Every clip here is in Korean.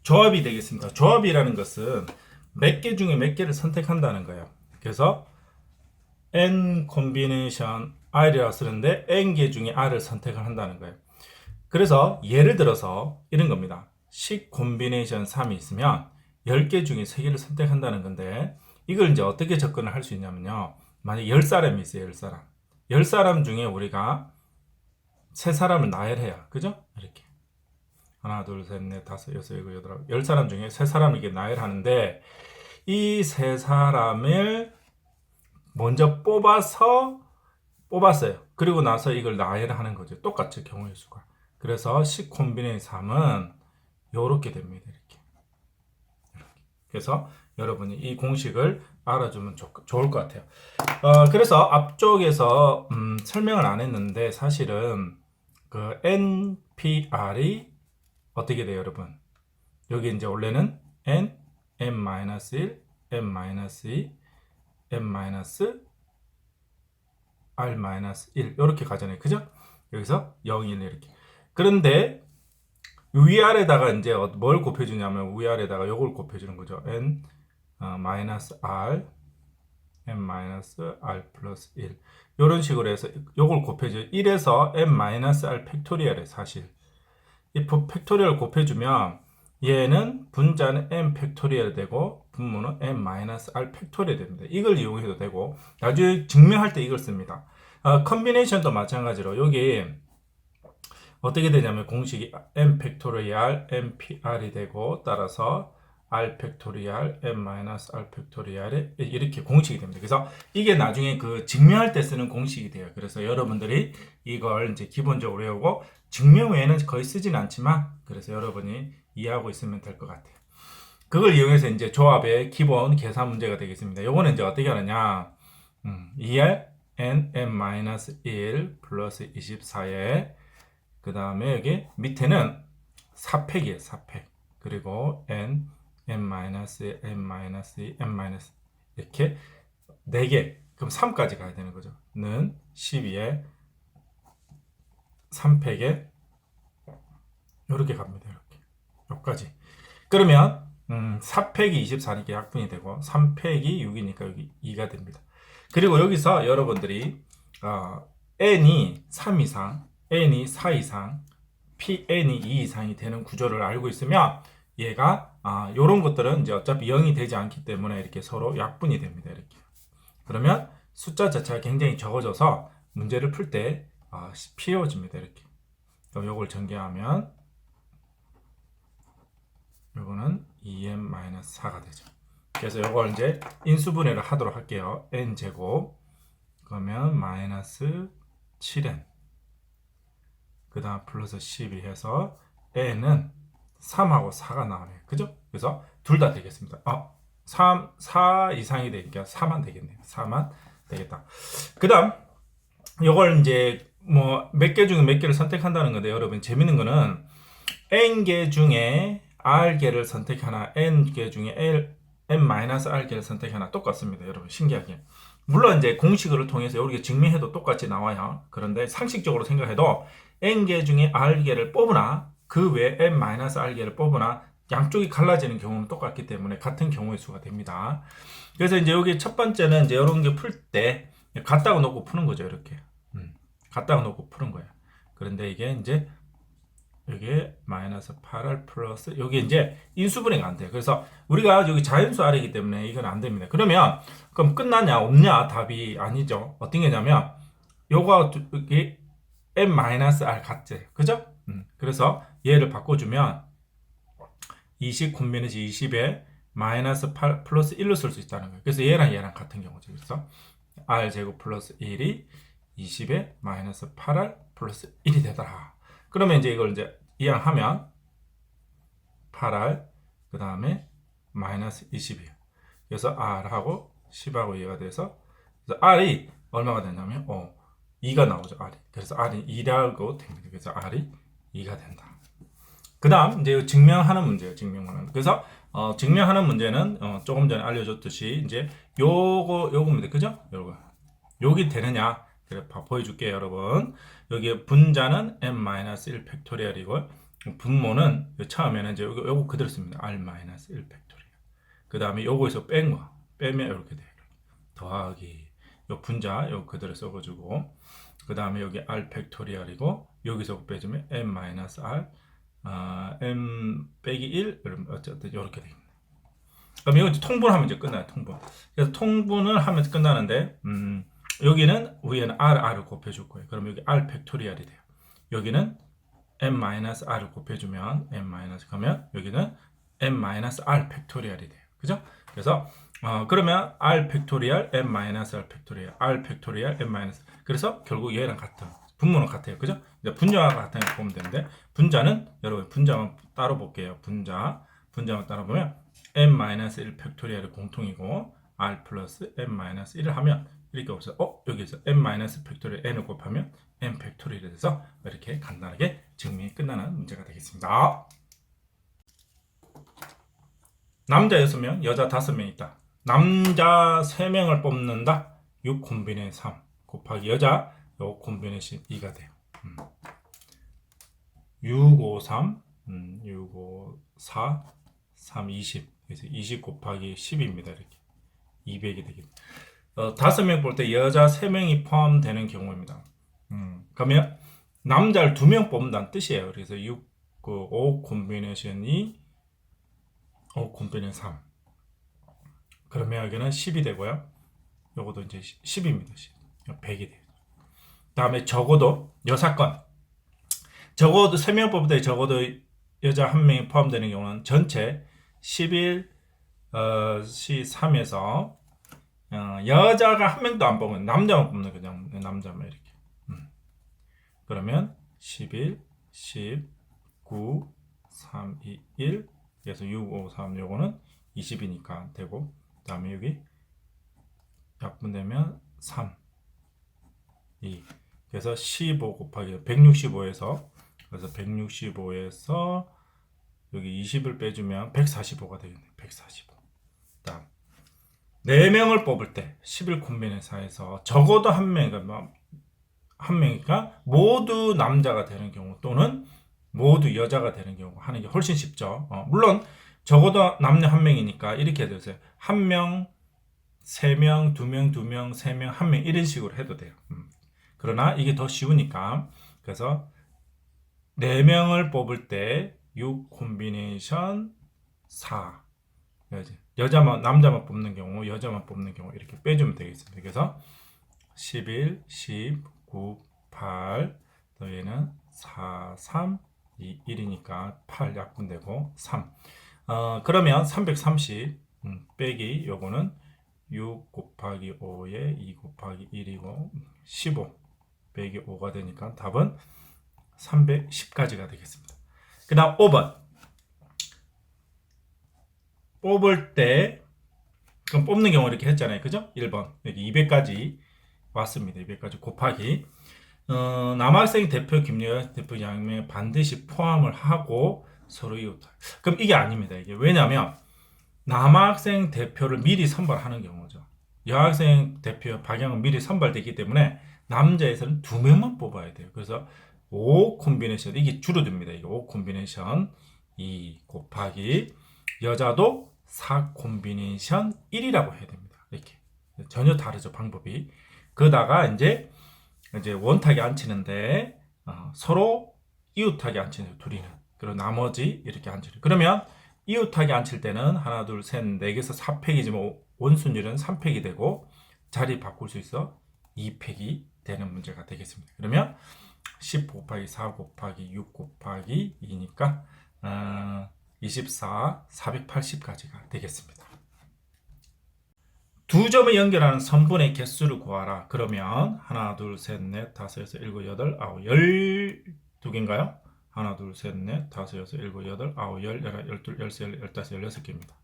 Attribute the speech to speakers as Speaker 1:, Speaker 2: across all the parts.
Speaker 1: 조합이 되겠습니다. 조합이라는 것은 몇 개 중에 몇 개를 선택한다는 거예요. 그래서 n 콤비네이션 r이라고 쓰는데 n 개 중에 r을 선택을 한다는 거예요. 그래서 예를 들어서 이런 겁니다. 식 콤비네이션 3이 있으면 10개 중에 3개를 선택한다는 건데 이걸 이제 어떻게 접근을 할 수 있냐면요. 만약 10사람이 있어요. 10사람. 10사람 중에 우리가 3사람을 나열해요. 그죠? 이렇게. 하나, 둘, 셋, 넷, 다섯, 여섯, 일곱, 여덟, 아홉, 10사람 중에 3사람을 이렇게 나열하는데 이 3사람을 먼저 뽑았어요. 그리고 나서 이걸 나열하는 거죠. 똑같이 경우의 수가. 그래서 10 콤비네이션 3은 이렇게 됩니다. 이렇게. 그래서 여러분이 이 공식을 알아주면 좋을 것 같아요. 그래서 앞쪽에서 설명을 안 했는데 사실은 그 NPR이 어떻게 돼요, 여러분? 여기 이제 원래는 N, M-1, M-2, M-R-1 이렇게 가잖아요. 그죠? 여기서 0, 1 이렇게. 그런데 위아래다가 이제 뭘 곱해주냐면 위아래다가 요걸 곱해주는 거죠. N 마이너스 R M 마이너스 R 플러스 1 이런 식으로 해서 요걸 곱해줘. 1에서 M 마이너스 R 팩토리얼에 사실 이 팩토리얼 곱해주면 얘는 분자는 M 팩토리얼 되고 분모는 M 마이너스 R 팩토리얼 됩니다. 이걸 이용해도 되고 나중에 증명할 때 이걸 씁니다. 컨비네이션도 마찬가지로 여기 어떻게 되냐면 공식이 m 팩토리얼 mpR이 되고 따라서 r 팩토리얼 m-r 팩토리얼이 이렇게 공식이 됩니다. 그래서 이게 나중에 그 증명할 때 쓰는 공식이 돼요. 그래서 여러분들이 이걸 이제 기본적으로 외우고 증명 외에는 거의 쓰진 않지만 그래서 여러분이 이해하고 있으면 될 것 같아요. 그걸 이용해서 이제 조합의 기본 계산 문제가 되겠습니다. 요거는 이제 어떻게 하느냐 2r n m-1 플러스 24에 그 다음에 여기 밑에는 4팩이에요. 4팩. 그리고 n, n-1, n-2, n- 이렇게 4개. 그럼 3까지 가야 되는 거죠. 는 12에 3팩에 이렇게 갑니다. 이렇게. 여기까지. 그러면 4팩이 24니까 약분이 되고 3팩이 6이니까 여기 2가 됩니다. 그리고 여기서 여러분들이 n이 3 이상 n이 4 이상, n이 2 이상이 되는 구조를 알고 있으면 얘가 이런 것들은 이제 어차피 0이 되지 않기 때문에 이렇게 서로 약분이 됩니다. 이렇게. 그러면 숫자 자체가 굉장히 적어져서 문제를 풀 때 쉬워집니다. 이렇게. 그럼 요걸 전개하면 요거는 2m-4가 되죠. 그래서 요걸 이제 인수분해를 하도록 할게요. n제곱 그러면 마이너스 7n 그 다음 플러스 12 해서 n은 3하고 4가 나오네요. 그죠? 그래서 둘 다 되겠습니다. 4 이상이 되니까 4만 되겠네요. 4만 되겠다. 그 다음 이걸 이제 뭐 몇 개 중에 몇 개를 선택한다는 건데 여러분 재밌는 거는 n개 중에 r개를 선택하나 n개 중에 n-r개를 선택하나 똑같습니다. 여러분 신기하게. 물론 이제 공식을 통해서 이렇게 증명해도 똑같이 나와요. 그런데 상식적으로 생각해도 n개 중에 r개를 뽑으나 그 외에 n-r개를 뽑으나 양쪽이 갈라지는 경우는 똑같기 때문에 같은 경우의 수가 됩니다. 그래서 이제 여기 첫 번째는 이제 이런 게 풀 때 갖다가 놓고 푸는 거죠. 이렇게. 갖다가 놓고 푸는 거예요. 그런데 이게 이제 여기에 마이너스 8r 플러스 여기 이제 인수분해가 안 돼요. 그래서 우리가 여기 자연수 R이기 때문에 이건 안 됩니다. 그러면 그럼 끝나냐 없냐 답이 아니죠. 어떤 게냐면 요거 여기 m-r 같지. 그죠? 그래서 얘를 바꿔주면 20 콤비네이션 20에 마이너스 8 플러스 1로 쓸 수 있다는 거예요. 그래서 얘랑 같은 경우죠. 그래서 r 제곱 플러스 1이 20에 마이너스 8r 플러스 1이 되더라. 그러면 이제 이걸 이제 이항하면 8r 그 다음에 마이너스 20이에요. 그래서 r하고 10하고 2가 돼서 그래서 r이 얼마가 되냐면 2가 나오죠. r이. 그래서 r이 2라고 됩니다. 그래서 r이 2가 된다. 그 다음 이제 증명하는 문제예요. 증명하는. 그래서 증명하는 문제는 조금 전에 알려줬듯이 이제 요거입니다. 그죠? 요거. 여기 되느냐? 그래 보여줄게요, 여러분. 여기 분자는 m-1 팩토리얼이고 분모는 처음에는 이제 요거 그대로 씁니다. R-1 팩토리얼. 그 다음에 요거에서 뺀 거 빼면 이렇게 돼요. 더하기 요 분자 요 그대로 써가지고 그 다음에 여기 R 팩토리얼이고 여기서 빼주면 M-R M 빼기 1 어쨌든 이렇게 됩니다. 그럼 이거 통분하면 이제 끝나요. 통분. 그래서 통분을 하면 끝나는데 여기는 위에는 R을 곱해줄 거예요. 그럼 여기 R 팩토리얼이 돼요. 여기는 M-R을 곱해주면 M- 그러면 여기는 M-R 팩토리얼이 돼요. 그죠? 그래서 그러면 R 팩토리얼 M-R 팩토리얼 R 팩토리얼 M- 그래서 결국 얘랑 같은 분모는 같아요. 그죠? 이제 분자와 같은 거 보면 되는데 분자는 여러분 분자만 따로 볼게요. 분자만 따로 보면 M-1 팩토리얼이 공통이고 R 플러스 M-1을 하면 이렇게 없어요. 여기서 M- 팩토리얼 N을 곱하면 M 팩토리얼이 돼서 이렇게 간단하게 증명이 끝나는 문제가 되겠습니다. 남자 6명, 여자 5명 있다. 남자 3명을 뽑는다. 6 콤비네 3 곱하기 여자 요 콤비네이션 2가 돼요. 6, 5, 3, 6, 5, 4, 3, 20. 그래서 20 곱하기 10입니다. 이렇게. 200이 되겠다. 5명 볼 때 여자 3명이 포함되는 경우입니다. 그러면 남자를 2명 뽑는다는 뜻이에요. 그래서 6, 5 콤비네이션이 5 콤비네이션 3. 그러면 여기는 10이 되고요. 요것도 이제 10입니다. 10. 100이 돼요. 다음에 적어도 여사건. 적어도 3명 뽑을 때 적어도 여자 1명이 포함되는 경우는 전체 11, C3에서 여자가 1명도 안 뽑으면 남자만 뽑는 그냥 남자만 이렇게. 그러면 11, 10, 9, 3, 2, 1 그래서 6, 5, 3 요거는 20이니까 되고 그 다음에 여기 약분되면 3, 2 그래서 15 곱하기 165에서 그래서 165에서 여기 20을 빼주면 145가 되겠네요. 145. 다음 4명을 뽑을 때 11 콤비네이션에서 적어도 한 명이니까 모두 남자가 되는 경우 또는 모두 여자가 되는 경우 하는 게 훨씬 쉽죠. 물론 적어도 남녀 1명이니까 이렇게 해도 되세요. 1명, 3명, 2명, 2명, 3명, 1명 이런 식으로 해도 돼요. 그러나 이게 더 쉬우니까 그래서 4명을 뽑을 때 6 콤비네이션 4 남자만 뽑는 경우 여자만 뽑는 경우 이렇게 빼주면 되겠습니다. 그래서 11, 10, 9, 8 또 얘는 4, 3, 2, 1이니까 8 약분되고 3 그러면 330 빼기 요거는 6 곱하기 5에 2 곱하기 1이고 15 빼기 5가 되니까 답은 310까지가 되겠습니다. 그 다음 5번 뽑을 때 그럼 뽑는 경우 이렇게 했잖아요. 그죠? 1번 여기 200까지 왔습니다. 200까지 곱하기 남학생 대표 김여학 대표 양명에 반드시 포함을 하고 서로 이웃. 그럼 이게 아닙니다. 이게 왜냐하면 남학생 대표를 미리 선발하는 경우죠. 여학생 대표 박영은 미리 선발되기 때문에 남자에서는 2명만 뽑아야 돼요. 그래서 5 콤비네이션 이게 줄어듭니다. 이게 5 콤비네이션 2 곱하기 여자도 4 콤비네이션 1이라고 해야 됩니다. 이렇게 전혀 다르죠 방법이. 그러다가 이제 원탁이 앉히는데 서로 이웃하게 앉히는 둘이는 그리고 나머지 이렇게 앉히는 그러면 이웃하게 앉힐 때는 하나 둘셋 4개에서 4팩이지만 원순율은 3팩이 되고 자리 바꿀 수 있어 2팩이 되는 문제가 되겠습니다. 그러면 10 곱하기 4 곱하기 6 곱하기 2니까 24, 480까지가 되겠습니다. 두 점을 연결하는 선분의 개수를 구하라. 그러면 하나, 둘, 셋, 넷, 다섯, 여섯, 일곱, 여덟, 아홉, 12개인가요? 하나, 둘, 셋, 넷, 다섯, 여섯, 일곱, 여덟, 아홉, 열, 열둘, 열세, 열다섯, 16개입니다.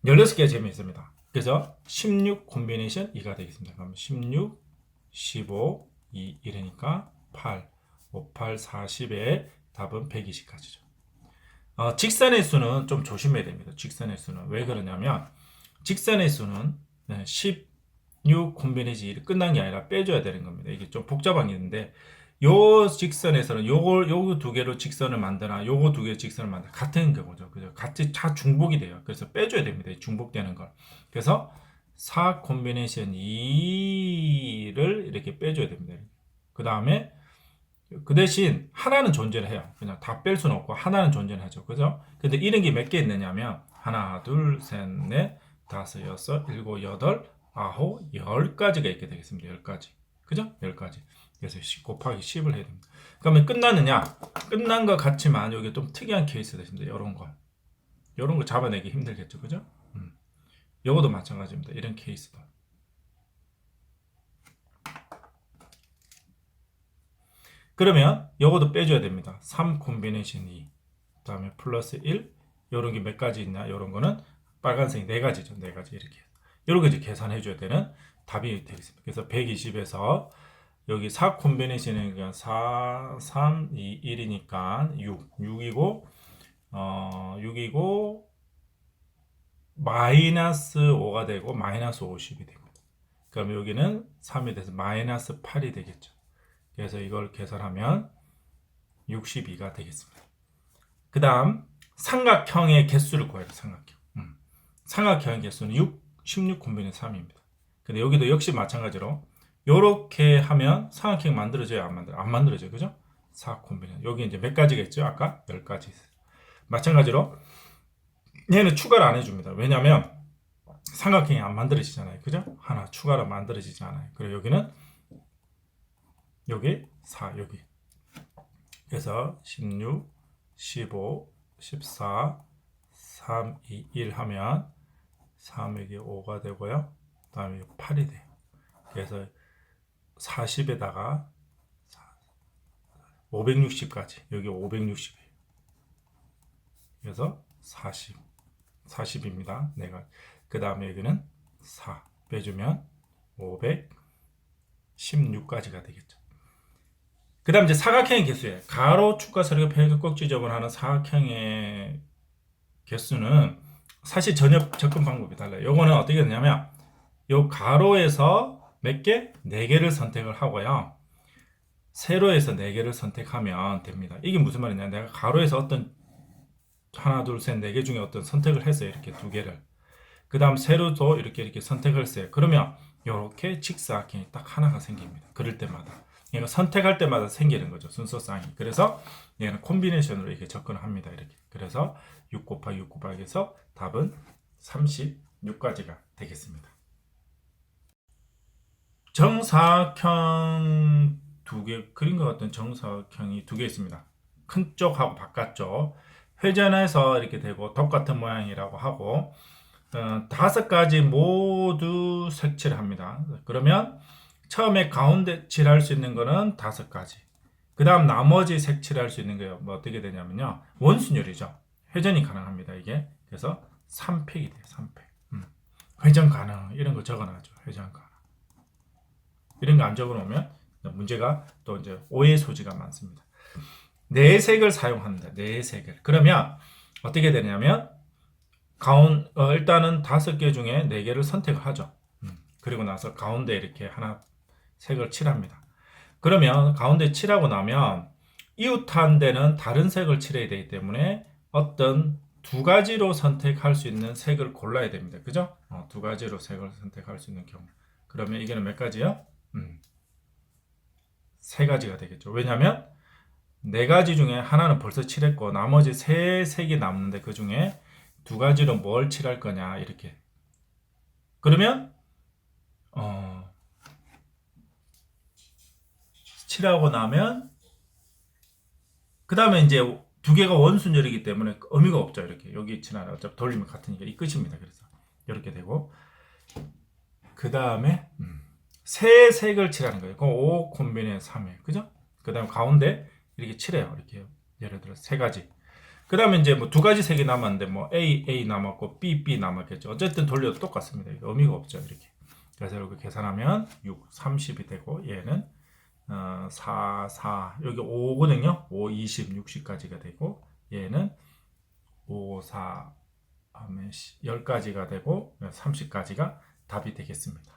Speaker 1: 16개 점이 있습니다. 그래서 16 콤비네이션 2가 되겠습니다. 그럼 16, 15, 2 이러니까 8, 5, 8, 40에 답은 120까지죠. 직선의 수는 좀 조심해야 됩니다. 직선의 수는 왜 그러냐면 직선의 수는 16 콤비네이션이 끝난 게 아니라 빼줘야 되는 겁니다. 이게 좀 복잡한 게 있는데 요 직선에서는 요거 두 개로 직선을 만드나 요거 두 개로 직선을 만드나 같은 경우죠. 그죠? 같이 다 중복이 돼요. 그래서 빼줘야 됩니다. 중복되는 걸. 그래서 4 콤비네이션 2를 이렇게 빼줘야 됩니다. 그 다음에 그 대신 하나는 존재를 해요. 그냥 다 뺄 수는 없고 하나는 존재를 하죠. 그죠? 근데 이런 게 몇 개 있느냐면 하나, 둘, 셋, 넷, 다섯, 여섯, 일곱, 여덟, 아홉, 10가지가 있게 되겠습니다. 10가지. 그죠? 10가지. 그래서 10 곱하기 10을 해야 됩니다. 그러면 끝났느냐? 끝난 것 같지만 여기 좀 특이한 케이스가 있습니다. 이런 거. 이런 거 잡아내기 힘들겠죠. 그죠? 요것도 마찬가지입니다. 이런 케이스도. 그러면 요것도 빼줘야 됩니다. 3 콤비네이션 2. 그 다음에 플러스 1. 요런 게 몇 가지 있냐? 요런 거는 빨간색 4가지죠. 4가지 이렇게. 요런 거 이제 계산해 줘야 되는 답이 되겠습니다. 그래서 120에서 여기 4 콤비네이션은 그냥 4, 3, 2, 1이니까 6. 6이고 마이너스 5가 되고 마이너스 50이 되고. 그럼 여기는 3이 돼서 마이너스 8이 되겠죠. 그래서 이걸 계산하면 62가 되겠습니다. 그 다음 삼각형의 개수를 구해야 돼요. 삼각형. 삼각형의 개수는 6, 16 콤비네이션 3입니다. 근데 여기도 역시 마찬가지로 이렇게 하면 삼각형 만들어져요? 안 만들어져요. 그죠? 4 콤비네이션. 여기 이제 몇 가지가 있죠? 아까 10가지 있어요. 마찬가지로 얘는 추가를 안 해줍니다. 왜냐하면 삼각형이 안 만들어지잖아요. 그죠? 하나 추가로 만들어지지 않아요. 그리고 여기는 여기 4 여기. 그래서 16, 15, 14, 3, 2, 1 하면 3, 2, 5가 되고요. 그 다음에 8이 돼요. 그래서 40에다가 560까지. 여기 560이에요. 그래서 40입니다. 내가 그 다음에 여기는 4 빼주면 516까지가 되겠죠. 그 다음 이제 사각형의 개수예요. 가로, 축과 세로, 평행, 꼭지점을 하는 사각형의 개수는 사실 전혀 접근 방법이 달라요. 요거는 어떻게 되냐면 요 가로에서 몇 개? 4개를 선택을 하고요. 세로에서 4개를 선택하면 됩니다. 이게 무슨 말이냐? 내가 가로에서 어떤 하나, 둘, 셋, 4개 중에 어떤 선택을 했어요. 이렇게 2개를. 그 다음 세로도 이렇게 선택을 했어요. 그러면 이렇게 직사각형이 딱 하나가 생깁니다. 그럴 때마다. 얘가 선택할 때마다 생기는 거죠. 순서상이. 그래서 얘는 콤비네이션으로 이렇게 접근을 합니다. 이렇게. 그래서 6 곱하기 6 곱하기 해서 답은 36가지가 되겠습니다. 정사각형 2개, 그린 것 같은 정사각형이 2개 있습니다. 큰 쪽하고 바깥쪽. 회전해서 이렇게 되고 똑같은 모양이라고 하고 5가지 모두 색칠을 합니다. 그러면 처음에 가운데 칠할 수 있는 거는 5가지. 그 다음 나머지 색칠할 수 있는 게 뭐 어떻게 되냐면요. 원순율이죠. 회전이 가능합니다. 이게. 그래서 3팩이 돼요. 3팩. 회전 가능. 이런 거 적어놔죠. 회전 가능. 이런 거 안 적어놓으면 문제가 또 이제 오해 소지가 많습니다. 4색을 사용합니다. 4색을. 그러면 어떻게 되냐면 일단은 5개 중에 4개를 선택을 하죠. 그리고 나서 가운데 이렇게 하나 색을 칠합니다. 그러면 가운데 칠하고 나면 이웃한 데는 다른 색을 칠해야 되기 때문에 어떤 2가지로 선택할 수 있는 색을 골라야 됩니다. 그죠? 2가지로 색을 선택할 수 있는 경우. 그러면 이게는 몇 가지요? 3가지가 되겠죠. 왜냐하면 4가지 중에 하나는 벌써 칠했고 나머지 3색이 남는데 그 중에 2가지로 뭘 칠할 거냐 이렇게. 그러면 칠하고 나면 그 다음에 이제 2개가 원순열이기 때문에 의미가 없죠. 이렇게 여기 칠하나 어차피 돌리면 같으니까 이 끝입니다. 그래서 이렇게 되고 그 다음에 세 색을 칠하는 거예요. 그럼 5 콤비네 3이에요. 그죠? 그 다음에 가운데 이렇게 칠해요. 이렇게 예를 들어 3가지. 그 다음에 이제 뭐 2가지 색이 남았는데 뭐 A 남았고 B 남았겠죠. 어쨌든 돌려도 똑같습니다. 의미가 없죠. 이렇게. 그래서 이렇게 계산하면 6, 30이 되고 얘는 4, 여기 5거든요. 5, 20, 60까지가 되고 얘는 5, 4 하면 10가지가 되고 30까지가 답이 되겠습니다.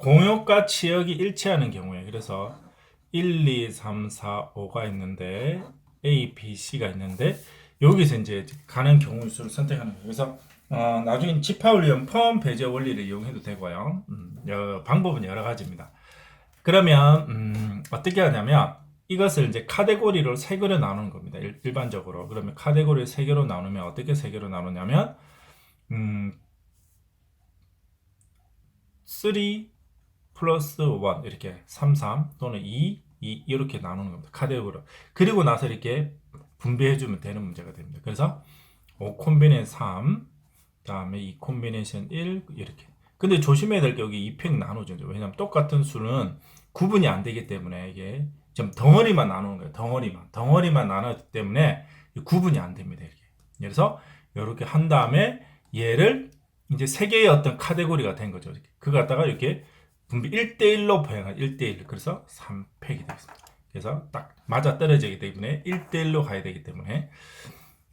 Speaker 1: 공역과 치역이 일치하는 경우에, 그래서 1, 2, 3, 4, 5가 있는데 A, B, C가 있는데 여기서 이제 가는 경우 수를 선택하는 거예요. 그래서 나중에 집합을 포함 배제 원리를 이용해도 되고요. 방법은 여러 가지입니다. 그러면 어떻게 하냐면 이것을 이제 카테고리로 세 개로 나누는 겁니다. 일반적으로. 그러면 카테고리를 세 개로 나누면 어떻게 세 개로 나누냐면 3 플러스 1 이렇게 3, 3 또는 2, 2 이렇게 나누는 겁니다. 카테고리로. 그리고 나서 이렇게 분배해주면 되는 문제가 됩니다. 그래서 5 콤비네이션 3, 다음에 2 콤비네이션 1 이렇게. 근데 조심해야 될 게 여기 2팩 나누죠. 왜냐하면 똑같은 수는 구분이 안 되기 때문에 이게 좀 덩어리만 나누는 거예요. 덩어리만 나누기 때문에 구분이 안 됩니다. 이렇게. 그래서 이렇게 한 다음에 얘를 이제 세 개의 어떤 카테고리가 된 거죠. 그거 갖다가 이렇게 분배 1대1로 포용한 1대1. 그래서 3팩이 되겠습니다. 그래서 딱 맞아 떨어지기 때문에 1대1로 가야 되기 때문에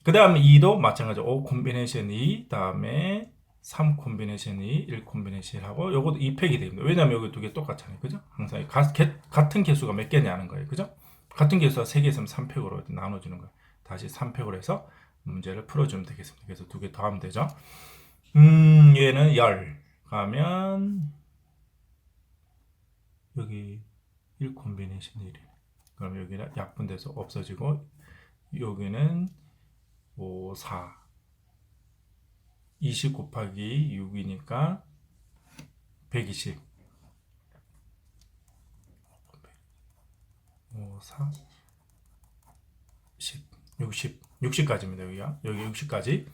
Speaker 1: 그 다음에 2도 마찬가지로 5 콤비네이션 2 다음에 3 콤비네이션 2 1 콤비네이션 1 하고 요것도 2팩이 됩니다. 왜냐면 여기 두 개 똑같잖아요. 그죠? 항상 같은 개수가 몇 개냐는 거예요. 그죠? 같은 개수가 3개 있으면 3팩으로 나눠주는 거예요. 다시 3팩으로 해서 문제를 풀어주면 되겠습니다. 그래서 두 개 더하면 되죠. 얘는 10 가면 여기 1 콤비네이션 1이에요. 그럼 여기는 약분돼서 없어지고 여기는 5, 4 20 곱하기 6이니까 120 5, 4 10 60까지입니다. 여기가 여기 60까지.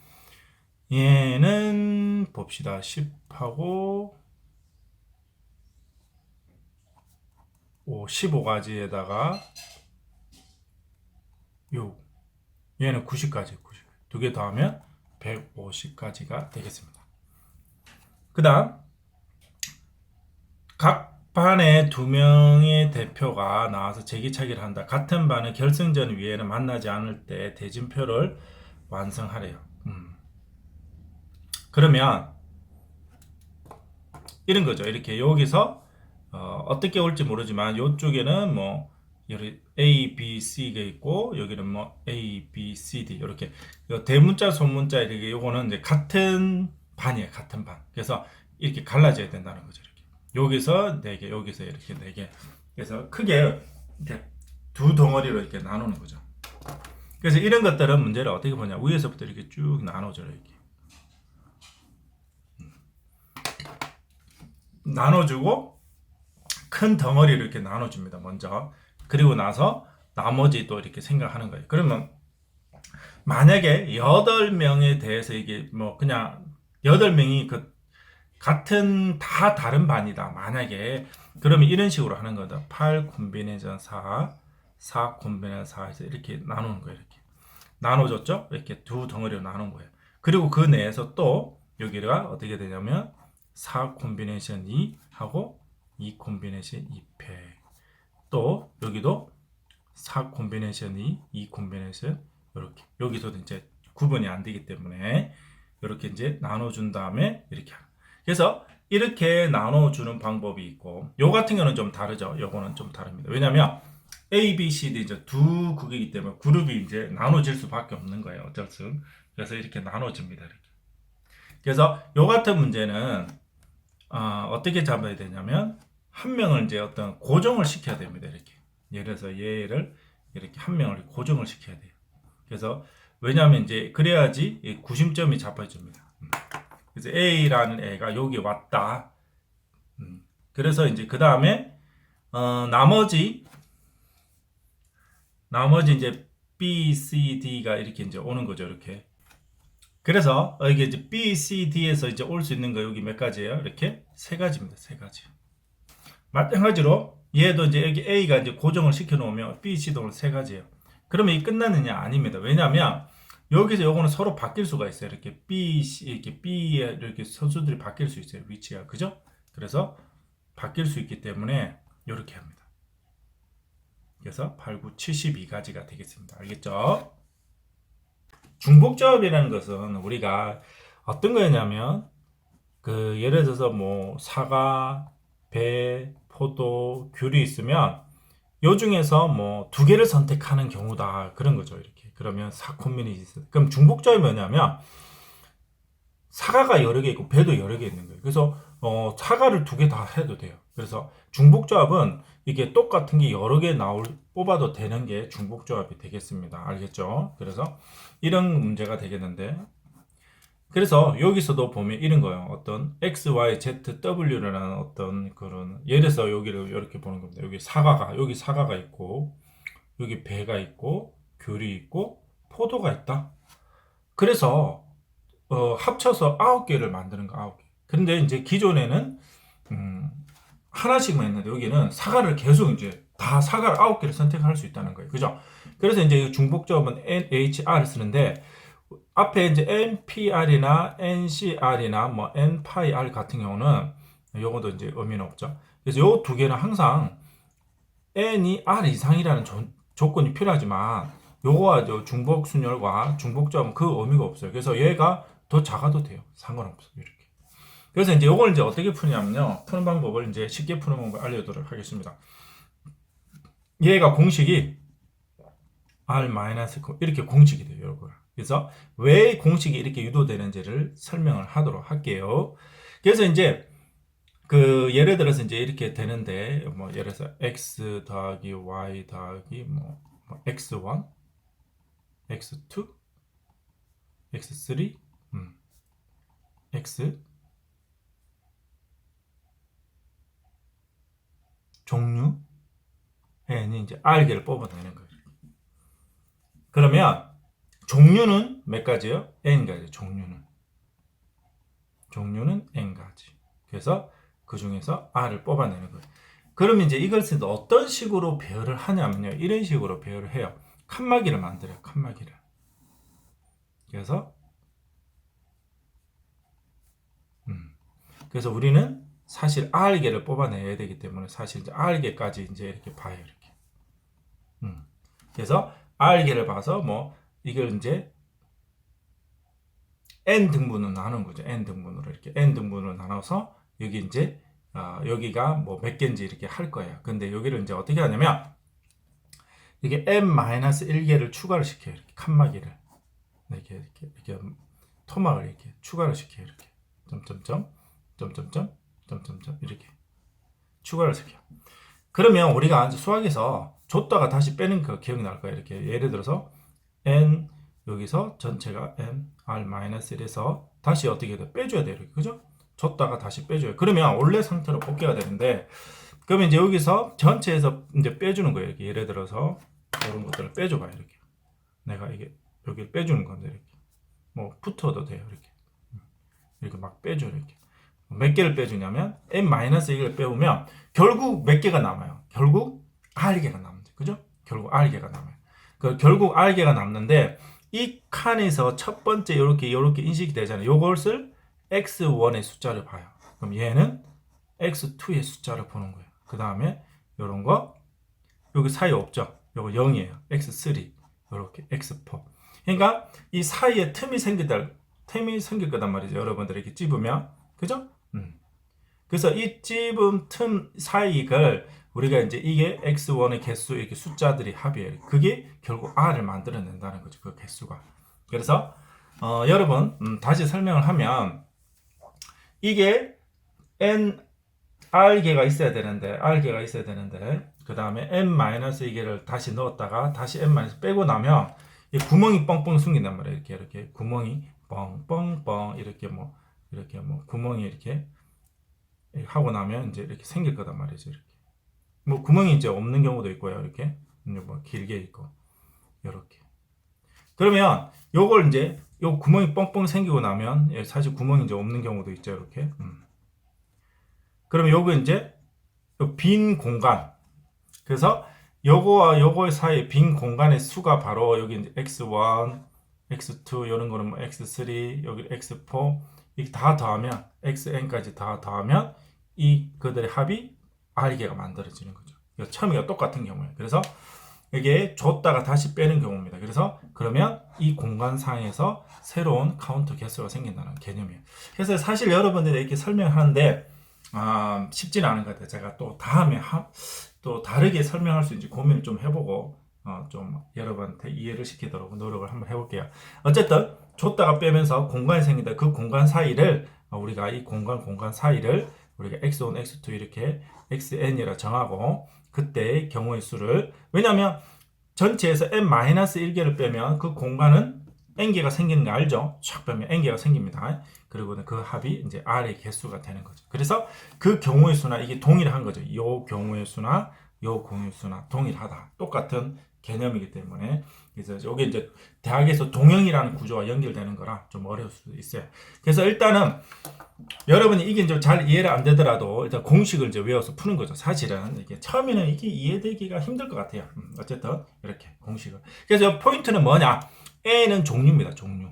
Speaker 1: 얘는 봅시다. 10하고 15가지에다가 6 얘는 90까지 두 개 더하면 150까지가 되겠습니다. 그 다음 각 반에 2명의 대표가 나와서 제기차기를 한다. 같은 반은 결승전 위에는 만나지 않을 때 대진표를 완성하래요. 그러면 이런 거죠. 이렇게 여기서 어떻게 올지 모르지만 이쪽에는 뭐 A, B, C가 있고 여기는 뭐 A, B, C, D 이렇게 대문자, 소문자 이렇게 요거는 이제 같은 반이에요. 같은 반. 그래서 이렇게 갈라져야 된다는 거죠. 이렇게 여기서 4개, 여기서 이렇게 4개. 그래서 크게 이렇게 두 덩어리로 이렇게 나누는 거죠. 그래서 이런 것들은 문제를 어떻게 보냐? 위에서부터 이렇게 쭉 나눠줘요. 이렇게 나눠주고 큰 덩어리를 이렇게 나눠줍니다. 먼저. 그리고 나서 나머지 또 이렇게 생각하는 거예요. 그러면 만약에 8명에 대해서 이게 뭐 그냥 8명이 같은 다 다른 반이다. 만약에 그러면 이런 식으로 하는 거다. 8 콤비네이션 4, 4 콤비네이션 4에서 이렇게 나누는 거예요. 이렇게 나눠줬죠? 이렇게 두 덩어리로 나눈 거예요. 그리고 그 내에서 또 여기가 어떻게 되냐면 4 콤비네이션 2 하고 2 콤비네이션 2팩 또 여기도 4 콤비네이션 2 콤비네이션 이렇게 여기서도 이제 구분이 안 되기 때문에 이렇게 이제 나눠준 다음에 이렇게 그래서 이렇게 나눠주는 방법이 있고 요 같은 경우는 좀 다르죠. 요거는 좀 다릅니다. 왜냐면 A, B, C, D 이제 두 극이기 때문에 그룹이 이제 나눠질 수밖에 없는 거예요. 어쩔 수. 그래서 이렇게 나눠집니다. 이렇게. 그래서 요 같은 문제는 어떻게 잡아야 되냐면 한 명을 이제 어떤 고정을 시켜야 됩니다. 이렇게. 예를 들어서 얘를 이렇게 한 명을 고정을 시켜야 돼요. 그래서 왜냐하면 이제 그래야지 구심점이 잡혀집니다. 그래서 A라는 애가 여기 왔다. 그래서 이제 그 다음에 나머지 이제 B, C, D가 이렇게 이제 오는 거죠. 이렇게. 그래서 이게 이제 B, C, D에서 이제 올 수 있는 거 여기 몇 가지예요? 이렇게 세 가지입니다. 세 가지. 마찬가지로 얘도 이제 여기 A가 이제 고정을 시켜 놓으면 B, C도 세 가지예요. 그러면 이 끝나느냐? 아닙니다. 왜냐하면 여기서 요거는 서로 바뀔 수가 있어요. 이렇게 B, C, 이렇게 B 이렇게 선수들이 바뀔 수 있어요. 위치가. 그죠? 그래서 바뀔 수 있기 때문에 이렇게 합니다. 그래서 8, 9, 72가지가 되겠습니다. 알겠죠? 중복조합이라는 것은 우리가 어떤 거였냐면 예를 들어서 뭐 사과 배, 포도, 귤이 있으면 요 중에서 뭐 두 개를 선택하는 경우다 그런 거죠. 이렇게 그러면 사콤미닛이 있어요. 그럼 중복조합이 뭐냐면 사과가 여러 개 있고 배도 여러 개 있는 거예요. 그래서 사과를 두 개 다 해도 돼요. 그래서 중복조합은 이게 똑같은 게 여러 개 뽑아도 되는 게 중복조합이 되겠습니다. 알겠죠? 그래서 이런 문제가 되겠는데, 그래서 여기서도 보면 이런 거예요. 어떤 X, Y, Z, W라는 어떤 그런, 예를 들어서 여기를 이렇게 보는 겁니다. 여기 사과가 있고, 여기 배가 있고, 귤이 있고, 포도가 있다. 그래서 합쳐서 9개를 만드는 거 9개. 근데 이제 기존에는 하나씩만 했는데 여기는 사과를 계속 이제 다 사과를 9개를 선택할 수 있다는 거예요. 그죠? 그래서 이제 중복조합은 NHR을 쓰는데 앞에 이제 NPR이나 NCR이나 뭐 NPR 같은 경우는 요것도 이제 의미는 없죠. 그래서 요 두 개는 항상 N이 R 이상이라는 조건이 필요하지만 요거와 중복순열과 중복조합은 그 의미가 없어요. 그래서 얘가 더 작아도 돼요. 상관없어요. 이렇게. 그래서 이제 요걸 이제 어떻게 푸냐면요. 푸는 방법을 이제 쉽게 푸는 방법을 알려드리도록 하겠습니다. 얘가 공식이 R- 이렇게 공식이 돼요. 요거. 그래서 왜 공식이 이렇게 유도되는지를 설명을 하도록 할게요. 그래서 이제 그 예를 들어서 이제 이렇게 되는데 뭐 예를 들어서 x 더하기 y 더하기 뭐 x1, x2, x3, x 종류 n이 이제 r개를 뽑아내는 거예요. 그러면 종류는 몇 가지요? n가지. 종류는 n가지. 그래서 그 중에서 r을 뽑아내는 거예요. 그러면 이제 이것을 어떤 식으로 배열을 하냐면요. 이런 식으로 배열을 해요. 칸막이를 만들어요. 칸막이를. 그래서 우리는 사실 R개를 뽑아내야 되기 때문에 사실 이제 R개까지 이제 이렇게 봐요. 이렇게. 그래서 R개를 봐서 뭐 이걸 이제 N 등분으로 나눈 거죠. N 등분으로 이렇게 N 등분으로 나눠서 여기 이제 여기가 뭐 몇 개인지 이렇게 할 거예요. 근데 여기를 이제 어떻게 하냐면 이게 n-1개를 추가를 시켜요. 이렇게 칸막이를 이렇게 토막을 이렇게 추가를 시켜요. 이렇게 점점점 이렇게 추가를 시켜요. 그러면 우리가 수학에서 줬다가 다시 빼는 거 기억날 거예요. 이렇게 예를 들어서 n 여기서 전체가 n r-1에서 다시 어떻게 돼? 빼줘야 돼요. 이렇게. 그죠? 줬다가 다시 빼줘요. 그러면 원래 상태로 복귀가 되는데 그러면 이제 여기서 전체에서 이제 빼주는 거예요. 이렇게 예를 들어서 이런 것들을 빼줘봐요. 이렇게 내가 이게 여기를 빼주는 건데 이렇게 뭐 붙어도 돼요. 이렇게 막 빼줘. 이렇게 몇 개를 빼주냐면 n-1을 빼오면 결국 몇 개가 남아요. 결국 r개가 남는데, 그죠? 결국 r개가 남아요. 결국 r개가 남는데 이 칸에서 첫 번째 이렇게 인식이 되잖아요. 요것을 x1의 숫자를 봐요. 그럼 얘는 x2의 숫자를 보는 거예요. 그 다음에 이런 거 여기 사이 없죠? 요거 0이에요. x3 이렇게 x4. 그러니까 이 사이에 틈이 생길 거단 말이죠. 여러분들 이렇게 찝으면, 그죠? 그래서 이 찝은 틈 사이를 우리가 이제 이게 x1의 개수 이렇게 숫자들이 합이에요. 그게 결국 r을 만들어낸다는 거죠. 그 개수가. 그래서 여러분 다시 설명을 하면 이게 r개가 있어야 되는데 그 다음에 n-2개를 다시 넣었다가 다시 n- 빼고 나면 이 구멍이 뻥뻥 숨긴단 말이에요. 이렇게 구멍이 뻥뻥뻥 이렇게 뭐 구멍이 이렇게 하고 나면 이제 이렇게 생길 거단 말이죠. 이렇게 뭐 구멍이 이제 없는 경우도 있고요. 이렇게 뭐 길게 있고 이렇게. 그러면 요걸 이제 요 구멍이 뻥뻥 생기고 나면 사실 구멍이 이제 없는 경우도 있죠. 이렇게. 그러면 요거 이제 빈 공간. 그래서 요거와 요거의 사이에 빈 공간의 수가 바로 여기 이제 x1, x2 이런 거는 뭐 x3, 여기 x4 이게 다 더하면 xn까지 다 더하면 이 그들의 합이 r개가 만들어지는 거죠. 처음이가 똑같은 경우에. 그래서 이게 줬다가 다시 빼는 경우입니다. 그래서 그러면 이 공간상에서 새로운 카운트 개수가 생긴다는 개념이에요. 그래서 사실 여러분들이 이렇게 설명하는데 쉽지는 않은 것 같아요. 제가 또 다음에 또 다르게 설명할 수 있는지 고민을 좀 해보고 좀 여러분한테 이해를 시키도록 노력을 한번 해볼게요. 어쨌든 줬다가 빼면서 공간이 생긴다. 그 공간 사이를 우리가 이 공간 사이를 우리가 x1, x2 이렇게 xn이라 정하고 그때의 경우의 수를 왜냐하면 전체에서 n-1개를 빼면 그 공간은 n개가 생기는 거 알죠? 쫙 빼면 n개가 생깁니다. 그리고 그 합이 이제 r의 개수가 되는 거죠. 그래서 그 경우의 수나 이게 동일한 거죠. 요 경우의 수나 요 경우의 수나 동일하다. 똑같은 개념이기 때문에 그래서 여기 이제 대학에서 동형이라는 구조와 연결되는 거라 좀 어려울 수도 있어요. 그래서 일단은 여러분이 이게 이제 잘 이해가 안 되더라도 일단 공식을 이제 외워서 푸는 거죠. 사실은 이게 처음에는 이게 이해되기가 힘들 것 같아요. 어쨌든 이렇게 공식을. 그래서 포인트는 뭐냐? A는 종류입니다. 종류.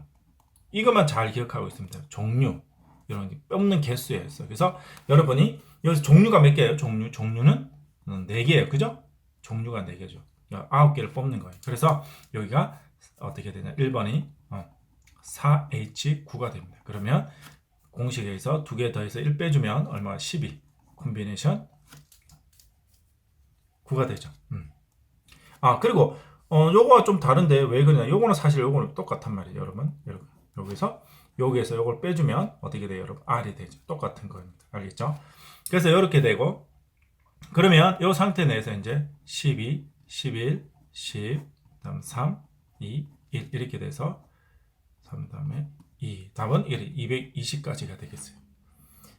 Speaker 1: 이것만 잘 기억하고 있으면 돼요. 종류. 이런 뽑는 개수에 있어. 그래서 여러분이 여기서 종류가 몇 개예요? 종류는 4개예요. 그죠? 종류가 4개죠. 9개를 뽑는 거예요. 그래서 여기가 어떻게 되냐? 1번이 4H9가 됩니다. 그러면 공식에서 2개 더해서 1 빼주면 얼마? 12. 콤비네이션 9가 되죠. 그리고 요거가 좀 다른데 왜 그러냐? 요거는 사실 요거는 똑같단 말이에요, 여러분. 여기서 요걸 빼주면 어떻게 돼요, 여러분? R이 되죠. 똑같은 거입니다. 알겠죠? 그래서 이렇게 되고 그러면 요 상태 내에서 이제 12, 11, 10, 다음 3, 2, 1 이렇게 돼서 3 다음에 2 답은 220까지가 되겠어요.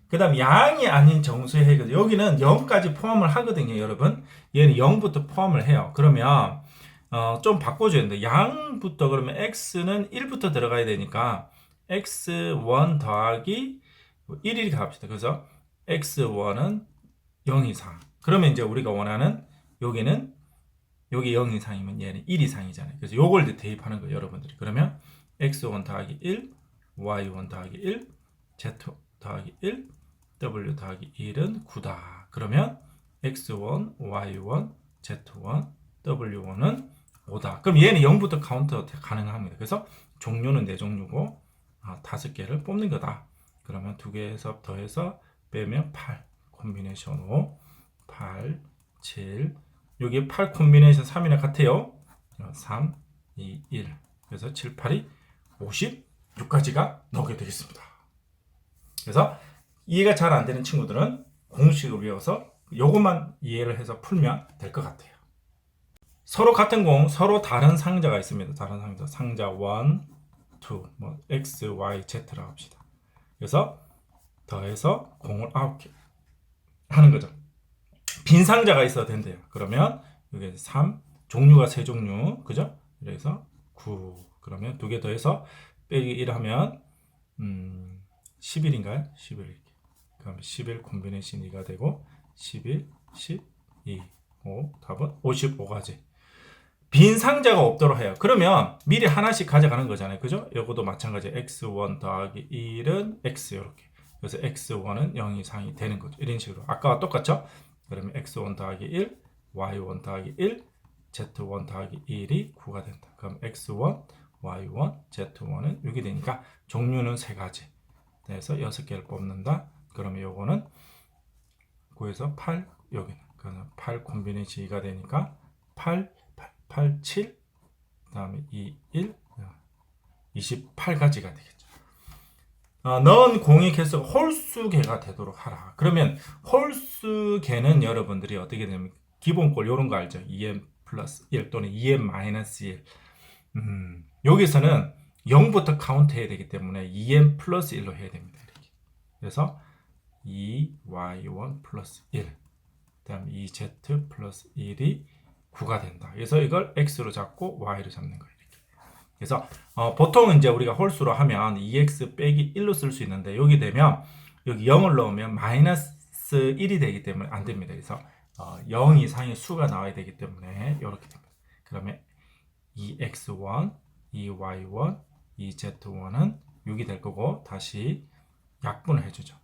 Speaker 1: 그 다음 양이 아닌 정수의 해결 여기는 0까지 포함을 하거든요, 여러분. 얘는 0부터 포함을 해요. 그러면 좀 바꿔줘야 되는데 양부터 그러면 x는 1부터 들어가야 되니까 x1 더하기 1 이렇게 합시다. 그래서 x1은 0 이상. 그러면 이제 우리가 원하는 여기는 여기 0 이상이면 얘는 1 이상이잖아요. 그래서 요걸 이제 대입하는 거예요, 여러분들이. 그러면 x1 더하기 1, y1 더하기 1, z 더하기 1, w 더하기 1은 9다. 그러면 x1, y1, z1, w1은 5다. 그럼 얘는 0부터 카운트 가능합니다. 그래서 종류는 4종류고 5개를 뽑는 거다. 그러면 2개에서 더해서 빼면 8. 콤비네이션 5, 8, 7. 여기 8 콤비네이션 3이나 같아요. 3, 2, 1. 그래서 7, 8이 56까지가 나오게 되겠습니다. 그래서 이해가 잘 안 되는 친구들은 공식을 외워서 요것만 이해를 해서 풀면 될 것 같아요. 서로 같은 공, 서로 다른 상자가 있습니다. 다른 상자 1, 2, 뭐 x, y, z라고 합시다. 그래서 더해서 공을 9개 하는 거죠. 빈 상자가 있어도 된대요. 그러면 여기 3, 종류가 3종류, 그죠? 그래서 9, 그러면 2개 더해서 빼기 1 하면 11인가요? 11 이렇게. 그럼 11 콤비네이션 2가 되고 11, 12, 5, 답은 55가지. 빈 상자가 없도록 해요. 그러면 미리 하나씩 가져가는 거잖아요. 그죠? 이것도 마찬가지. x1 더하기 1은 x 이렇게. 그래서 x1은 0 이상이 되는 거죠. 이런 식으로. 아까와 똑같죠? 그러면 x1 더하기 1, y1 더하기 1, z1 더하기 1이 9가 된다. 그럼 x1, y1, z1은 6이 되니까 종류는 3가지. 그래서 6개를 뽑는다. 그러면 요거는 9에서 8, 여기는. 그러면 8 콤비네이션 2가 되니까 8, 8, 7, 그 다음에 2, 1, 28가지가 되겠죠. 넣은 공의 개수가 홀수개가 되도록 하라. 그러면 홀수개는 여러분들이 어떻게 되면 기본꼴 이런 거 알죠? 2m 플러스 1 또는 2m 마이너스 1. 여기서는 0부터 카운트 해야 되기 때문에 2m 플러스 1로 해야 됩니다. 이렇게. 그래서 2y1 플러스 1, 그 다음 2z 플러스 1이 9가 된다. 그래서 이걸 x로 잡고 y로 잡는 거예요. 이렇게. 그래서 보통 이제 우리가 홀수로 하면 2x 빼기 1로 쓸 수 있는데 여기 되면 여기 0을 넣으면 마이너스 1이 되기 때문에 안 됩니다. 그래서 0 이상의 수가 나와야 되기 때문에 이렇게 됩니다. 그러면 2x1, 2y1, 2z1은 6이 될 거고 다시 약분을 해주죠.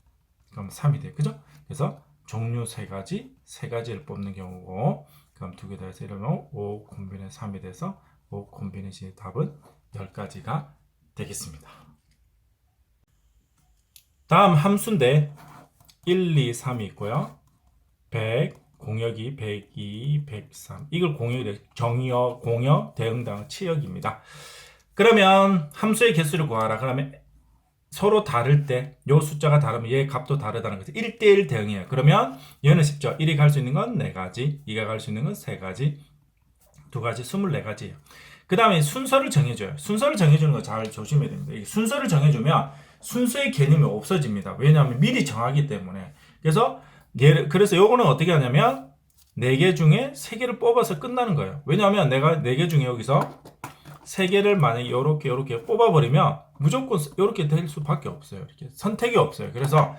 Speaker 1: 그럼 3이 돼요. 그죠? 그래서 종류 3가지, 3가지를 뽑는 경우고 그럼 2개 더해서 이러면 5 콤비네이션 3이 돼서 5 콤비네이션의 답은 10가지가 되겠습니다. 다음 함수인데 1, 2, 3이 있고요. 100, 공역이 102, 103. 이걸 공역이 정역, 공역, 대응당, 치역입니다. 그러면 함수의 개수를 구하라. 그러면 서로 다를 때 요 숫자가 다르면 얘 값도 다르다는 거죠. 1대1 대응이에요. 그러면 얘는 쉽죠. 1이 갈 수 있는 건 4가지, 2가 갈 수 있는 건 3가지, 2가지, 24가지예요. 그 다음에 순서를 정해줘요. 순서를 정해주는 거 잘 조심해야 됩니다. 순서를 정해주면 순서의 개념이 없어집니다. 왜냐하면 미리 정하기 때문에. 그래서 요거는 어떻게 하냐면 4개 중에 3개를 뽑아서 끝나는 거예요. 왜냐하면 내가 4개 중에 여기서 3개를 만약에 요렇게 뽑아버리면 무조건 요렇게 될 수밖에 없어요. 이렇게 선택이 없어요. 그래서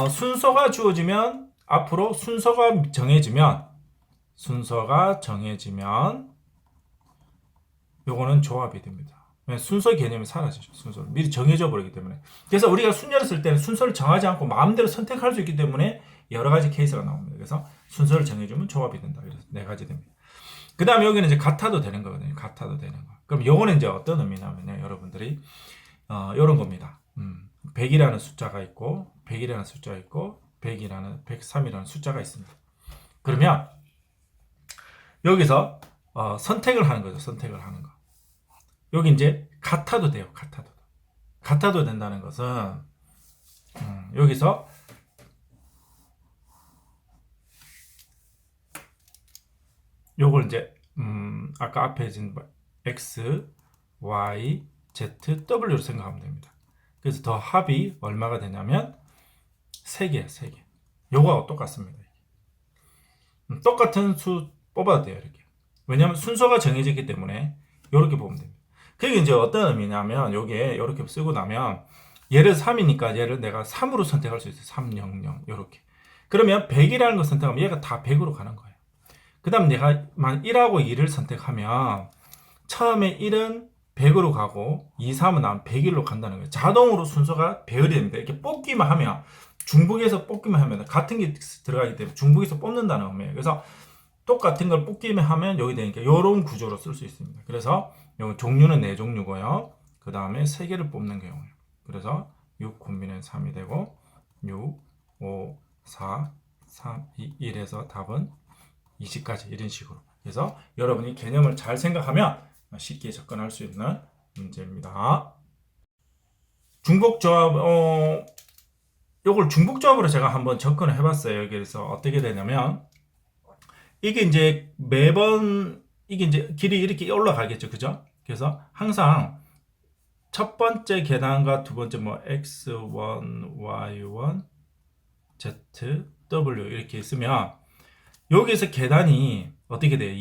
Speaker 1: 순서가 주어지면 앞으로 순서가 정해지면 요거는 조합이 됩니다. 순서 개념이 사라지죠. 순서를 미리 정해져 버리기 때문에. 그래서 우리가 순서를 쓸 때는 순서를 정하지 않고 마음대로 선택할 수 있기 때문에 여러 가지 케이스가 나옵니다. 그래서 순서를 정해주면 조합이 된다. 그래서 4가지 됩니다. 그 다음에 여기는 이제 같아도 되는 거거든요. 같아도 되는 거. 그럼 요거는 이제 어떤 의미냐면요. 여러분들이 요런 겁니다. 100이라는 숫자가 있고 100이라는 숫자가 있고 103이라는 숫자가 있습니다. 그러면 여기서 선택을 하는 거죠. 선택을 하는 거. 여기 이제 같아도 돼요. 같아도 된다는 것은 여기서 요걸 이제 아까 앞에 진 x, y, z, w로 생각하면 됩니다. 그래서 더 합이 얼마가 되냐면 3개야, 3개. 요거하고 똑같습니다. 똑같은 수 뽑아도 돼요, 이렇게. 왜냐하면 순서가 정해졌기 때문에 이렇게 보면 됩니다. 그게 이제 어떤 의미냐면 요게 이렇게 쓰고 나면 얘를 3이니까 얘를 내가 3으로 선택할 수 있어요. 3, 0, 0 이렇게. 그러면 100이라는 걸 선택하면 얘가 다 100으로 가는 거예요. 그 다음 내가 만 1하고 2를 선택하면 처음에 1은 100으로 가고 2, 3은 난 101로 간다는 거예요. 자동으로 순서가 배열이 됩니다. 이렇게 뽑기만 하면 중복에서 뽑기만 하면 같은 게 들어가기 때문에 중복에서 뽑는다는 의미예요. 그래서 똑같은 걸 뽑기만 하면 여기 되니까 이런 구조로 쓸 수 있습니다. 그래서 종류는 4종류고요. 그 다음에 3개를 뽑는 경우예요. 그래서 6 콤비는 3이 되고 6, 5, 4, 3, 2, 1에서 답은 20까지 이런 식으로. 그래서 여러분이 개념을 잘 생각하면 쉽게 접근할 수 있는 문제입니다. 중복조합, 요걸 중복조합으로 제가 한번 접근을 해봤어요. 그래서 어떻게 되냐면 이게 이제 매번 이게 이제 길이 이렇게 올라가겠죠, 그죠? 그래서 항상 첫 번째 계단과 두 번째 뭐 x1, y1, z, w 이렇게 있으면 여기서 계단이 어떻게 돼요?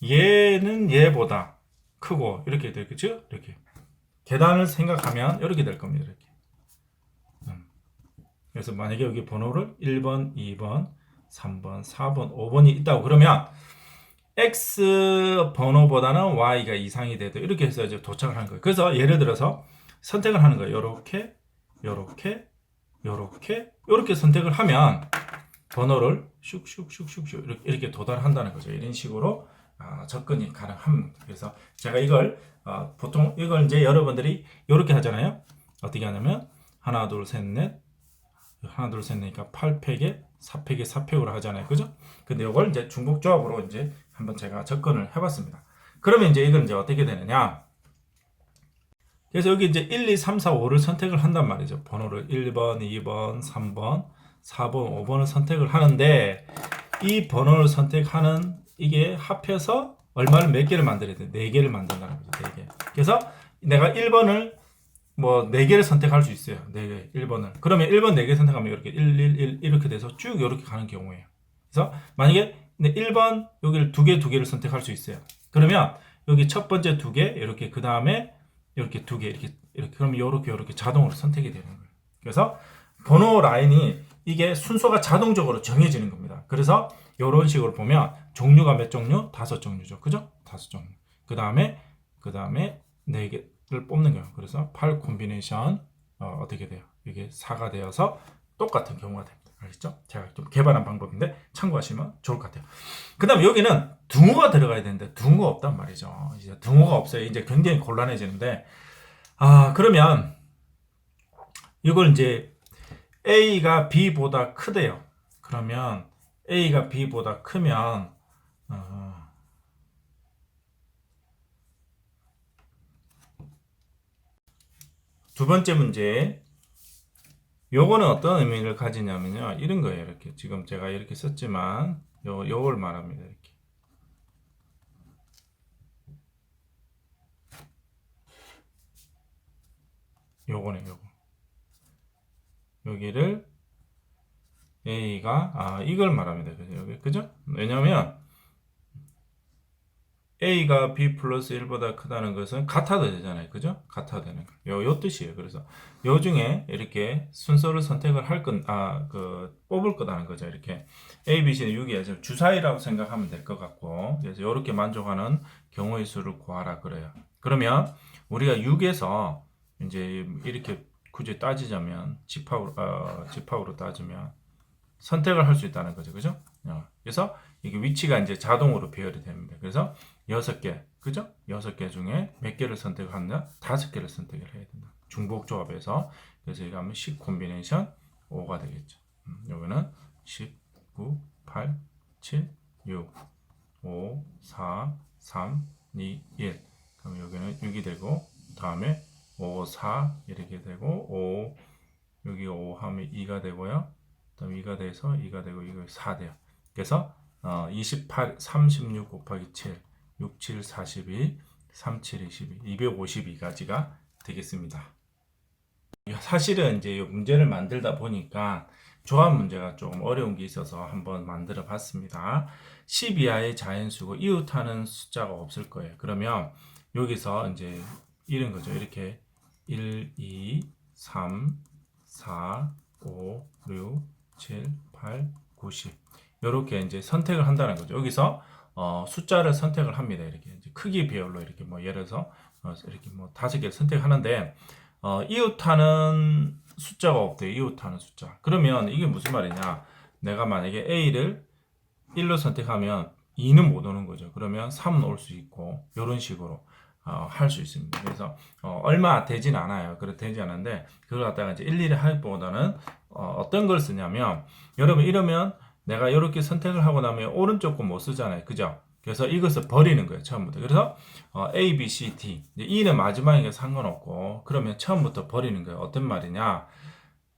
Speaker 1: 얘는 얘보다 크고 이렇게 되겠죠? 이렇게 계단을 생각하면 이렇게 될 겁니다. 이렇게. 그래서 만약에 여기 번호를 1번, 2번, 3번, 4번, 5번이 있다고 그러면 X 번호보다는 Y가 이상이 돼도 이렇게 해서 이제 도착을 하는 거예요. 그래서 예를 들어서 선택을 하는 거예요. 요렇게 선택을 하면 번호를 슉슉슉슉슉 이렇게 도달한다는 거죠. 이런 식으로 접근이 가능합니다. 그래서 제가 이걸 보통 이걸 이제 여러분들이 이렇게 하잖아요. 어떻게 하냐면 하나 둘셋넷 넷이니까 8팩에 4팩에 4팩으로 하잖아요. 그죠? 근데 이걸 이제 중복조합으로 이제 한번 제가 접근을 해봤습니다. 그러면 이제 이건 이제 어떻게 되느냐? 그래서 여기 이제 1, 2, 3, 4, 5를 선택을 한단 말이죠. 번호를 1번, 2번, 3번, 4번, 5번을 선택을 하는데 이 번호를 선택하는 이게 합해서 얼마를 몇 개를 만들어야 돼? 4개를 만든다는 거죠. 4개. 그래서 내가 1번을 뭐 4개를 선택할 수 있어요. 4개, 1번을. 그러면 1번 4개 선택하면 이렇게 1, 1, 1 이렇게 돼서 쭉 이렇게 가는 경우예요. 그래서 만약에 1번 여기를 2개를 선택할 수 있어요. 그러면 여기 첫 번째 2개 이렇게 그 다음에 이렇게 2개 이렇게 그러면 이렇게 자동으로 선택이 되는 거예요. 그래서 번호 라인이 이게 순서가 자동적으로 정해지는 겁니다. 그래서 이런 식으로 보면 종류가 몇 종류? 5종류죠. 그죠? 5종류. 그 다음에 4개를 뽑는 거예요. 그래서 8 콤비네이션 어떻게 돼요? 이게 4가 되어서 똑같은 경우가 됩니다. 알겠죠? 제가 좀 개발한 방법인데 참고하시면 좋을 것 같아요. 그 다음에 여기는 등호가 들어가야 되는데 등호가 없단 말이죠. 이제 등호가 없어요. 이제 굉장히 곤란해지는데 그러면 이걸 이제 A가 B보다 크대요. 그러면 A가 B보다 크면 두 번째 문제, 요거는 어떤 의미를 가지냐면요, 이런 거예요. 이렇게 지금 제가 이렇게 썼지만 요걸 말합니다. 이렇게 요거네. 요거 여기를 A가 이걸 말합니다. 그죠? 왜냐면 A가 B 플러스 1보다 크다는 것은 같아도 되잖아요. 그죠? 같아도 되는 거. 요 뜻이에요. 그래서 요 중에 이렇게 순서를 선택을 뽑을 거다는 거죠. 이렇게 A, B, C는 6이에요. 주사위라고 생각하면 될 것 같고, 그래서 이렇게 만족하는 경우의 수를 구하라 그래요. 그러면 우리가 6에서 이제 이렇게 굳이 따지자면 집합으로 따지면 선택을 할 수 있다는 거죠. 그죠? 그래서 이게 위치가 이제 자동으로 배열이 됩니다. 그래서 6개, 그죠? 6개 중에 몇 개를 선택하느냐? 5개를 선택을 해야 된다. 중복 조합에서. 그래서 이거 하면 10 콤비네이션 5가 되겠죠. 여기는 10, 9, 8, 7, 6, 5, 4, 3, 2, 1. 그럼 여기는 6이 되고, 다음에 5, 4 이렇게 되고, 5, 여기 5 하면 2가 되고요. 그다음 2가 돼서 2가 되고 이거 4 돼요. 그래서 28, 36 곱하기 7, 6, 7, 42, 3, 7, 22, 252가지가 되겠습니다. 사실은 이제 이 문제를 만들다 보니까 조합 문제가 조금 어려운 게 있어서 한번 만들어 봤습니다. 10 이하의 자연수고 이웃하는 숫자가 없을 거예요. 그러면 여기서 이제 이런 거죠. 이렇게 1, 2, 3, 4, 5, 6, 7, 8, 9, 10 이렇게 이제 선택을 한다는 거죠. 여기서 숫자를 선택을 합니다. 이렇게 이제 크기 배열로 이렇게 뭐 예를 들어서 이렇게 뭐 5개를 선택하는데 이웃하는 숫자가 없대요. 이웃하는 숫자. 그러면 이게 무슨 말이냐? 내가 만약에 A를 1로 선택하면 2는 못 오는 거죠. 그러면 3은 올 수 있고 이런 식으로 할 수 있습니다. 그래서 얼마 되진 않아요. 그래 되지 않는데 그걸 갖다가 이제 일일이 하기보다는 어떤 걸 쓰냐면 여러분 이러면 내가 이렇게 선택을 하고 나면 오른쪽 거 못 쓰잖아요. 그죠? 그래서 이것을 버리는 거예요. 처음부터. 그래서 A, B, C, D. E는 마지막이니까 상관없고 그러면 처음부터 버리는 거예요. 어떤 말이냐?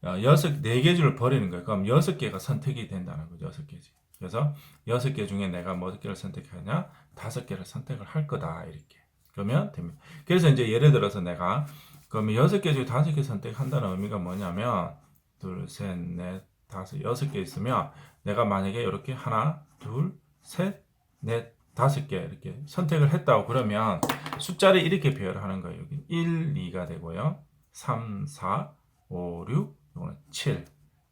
Speaker 1: 4개 줄을 버리는 거예요. 그럼 6개가 선택이 된다는 거죠. 6개지. 그래서 6개 중에 내가 몇 개를 선택하냐? 5개를 선택을 할 거다. 이렇게. 그러면 됩니다. 그래서 이제 예를 들어서 내가 그러면 6개 중에 5개 선택한다는 의미가 뭐냐면 둘, 셋, 넷, 다섯, 6개 있으면 내가 만약에 이렇게 하나, 둘, 셋, 넷, 5개 이렇게 선택을 했다고 그러면 숫자를 이렇게 배열하는 거예요. 여기 1, 2가 되고요. 3, 4, 5, 6, 이거는 7,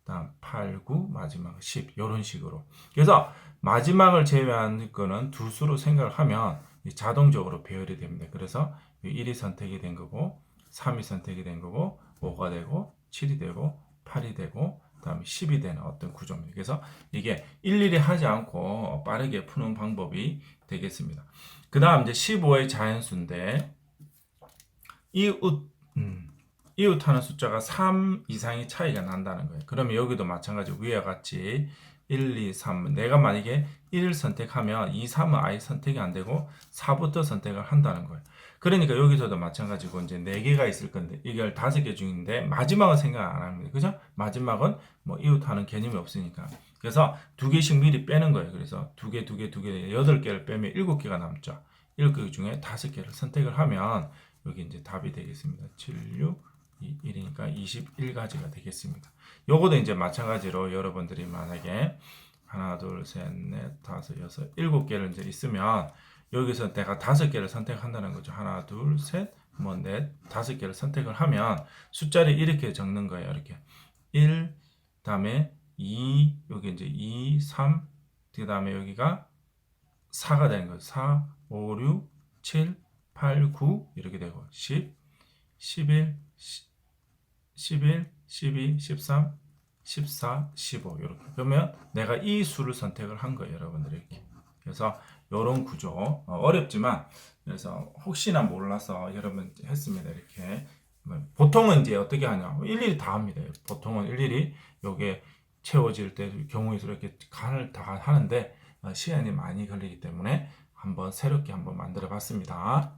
Speaker 1: 다음 8, 9, 마지막 10 이런 식으로. 그래서 마지막을 제외한 거는 두 수로 생각을 하면 자동적으로 배열이 됩니다. 그래서 1이 선택이 된 거고 3이 선택이 된 거고 5가 되고 7이 되고 8이 되고 그다음에 10이 되는 어떤 구조입니다. 그래서 이게 일일이 하지 않고 빠르게 푸는 방법이 되겠습니다. 그 다음 이제 15의 자연수인데 이웃하는 숫자가 3 이상의 차이가 난다는 거예요. 그러면 여기도 마찬가지로 위와 같이 1, 2, 3 내가 만약에 1을 선택하면 2, 3은 아예 선택이 안 되고 4부터 선택을 한다는 거예요. 그러니까 여기서도 마찬가지고 이제 4개가 있을 건데 이걸 5개 중인데 마지막은 생각 안 합니다. 그죠? 마지막은 뭐 이웃하는 개념이 없으니까. 그래서 2개씩 미리 빼는 거예요. 그래서 2개, 2개, 2개, 8개를 빼면 7개가 남죠. 7개 중에 5개를 선택을 하면 여기 이제 답이 되겠습니다. 7, 6, 1이니까 21가지가 되겠습니다. 요거도 이제 마찬가지로 여러분들이 만약에 하나, 둘, 셋, 넷, 다섯, 여섯, 7개를 이제 있으면 여기서 내가 5개를 선택한다는 거죠. 하나, 둘, 셋, 뭐 넷, 5개를 선택을 하면 숫자를 이렇게 적는 거예요. 이렇게 1, 다음에 2, 여기 이제 2, 3, 그 다음에 여기가 4가 되는 거예요. 4, 5, 6, 7, 8, 9 이렇게 되고 10, 11, 11, 12, 13, 14, 15 이렇게. 그러면 내가 이 수를 선택을 한 거예요, 여러분들이 이렇게. 그래서 이런 구조 어렵지만 그래서 혹시나 몰라서 여러분 했습니다. 이렇게 보통은 이제 어떻게 하냐, 일일이 다 합니다. 보통은 일일이 요게 채워질 때 경우에 이렇게 간을 다 하는데 시간이 많이 걸리기 때문에 한번 새롭게 한번 만들어 봤습니다.